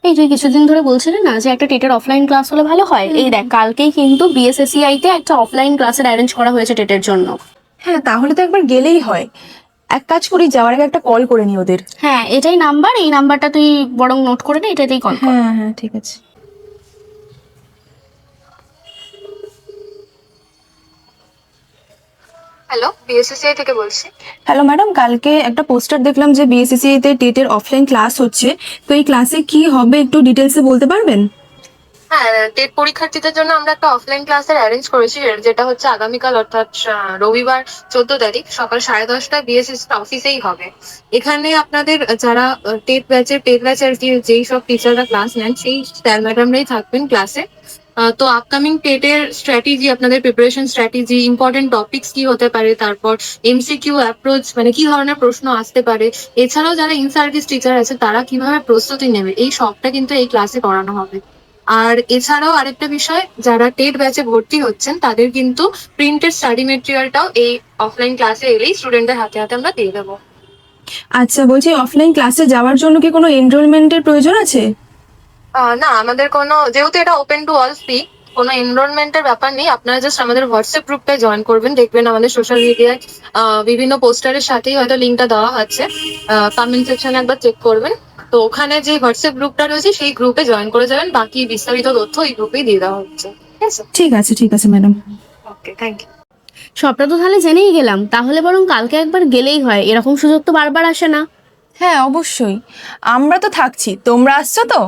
এই তুই কিছুদিন ধরে বলছিলি না যে একটা টেটের অফলাইন ক্লাস হলে ভালো হয়, এই দেখ কালকেই কিন্তু বিএসএসসিআই তে একটা অফলাইন ক্লাসের অ্যারেঞ্জ করা হয়েছে টেটের জন্য। হ্যাঁ, তাহলে তো একবার গেলেই হয়। এক কাজ করি, যাওয়ার আগে একটা কল করে নি ওদের। হ্যাঁ এটাই নাম্বার, এই নাম্বারটা তুই বরং নোট করে নে, এটাতেই কল কর। হ্যাঁ হ্যাঁ, ঠিক আছে। হ্যালো, বিএসসিসিআই থেকে বলছি। হ্যালো ম্যাডাম, কালকে একটা পোস্টার দেখলাম যে বিএসসিসিআই তে টেটের অফলাইন ক্লাস হচ্ছে। তো এই ক্লাসে কি হবে একটু ডিটেলসে বলতে পারবেন? হ্যাঁ, টেট পরীক্ষার্থীদের জন্য আমরা একটা অফলাইন ক্লাসের অ্যারেঞ্জ করেছি, যেটা হচ্ছে আগামীকাল অর্থাৎ রবিবার 14 তারিখ সকাল 10:30টায় বিএসএস অফিসেই হবে। এখানে আপনাদের যারা টেট ব্যাচের যেই সব টিচাররা ক্লাস নেন সেই স্যার ম্যাডামরাই থাকবেন ক্লাসে। তো আপকামিং টেটের স্ট্র্যাটেজি, আপনাদের প্রিপারেশন স্ট্র্যাটেজি, ইম্পর্টেন্ট টপিকস কি হতে পারে, তারপর এমসিকিউ অ্যাপ্রোচ মানে কি ধরনের প্রশ্ন আসতে পারে, এছাড়াও যারা ইন সার্ভিস টিচার আছে তারা কিভাবে প্রস্তুতি নেবে, এই সবটা কিন্তু এই ক্লাসে করানো হবে। আর এছাড়াও আরেকটা বিষয়, যারা টেট ব্যাচে ভর্তি হচ্ছেন তাদের কিন্তু প্রিন্টেড স্টাডি মেটেরিয়ালটাও এই অফলাইন ক্লাসে এলেই স্টুডেন্টদের হাতে হাতে আমরা দিয়ে দেবো। আচ্ছা, বলছি অফলাইন ক্লাসে যাওয়ার জন্য কি কোনো এনরোলমেন্টের প্রয়োজন আছে? না, আমাদের কোনো, যেহেতু এটা ওপেন টু অল ফ্রি, কোনো এনরোলমেন্টের ব্যাপার নেই। আপনারা জাস্ট আমাদের হোয়াটসঅ্যাপ গ্রুপটায় জয়েন করবেন, দেখবেন আমাদের সোশ্যাল মিডিয়ায় বিভিন্ন পোস্টারের সাথেই হয়তো লিঙ্কটা দেওয়া আছে, কমেন্ট সেকশনে একবার চেক করবেন। তো ওখানে যে হোয়াটসঅ্যাপ গ্রুপটা রয়েছে সেই গ্রুপে জয়েন করে যাবেন, বাকি বিস্তারিত তথ্য এই গ্রুপেই দিয়ে দেওয়া হচ্ছে। ঠিক আছে? ঠিক আছে ম্যাডাম। Okay, thank you. সবটা তো তাহলে জেনেই গেলাম, তাহলে বরং কালকে একবার গেলেই হয়, এরকম সুযোগ তো বারবার আসে না। হ্যাঁ অবশ্যই, আমরা তো থাকছি, তোমরা আসছো তো?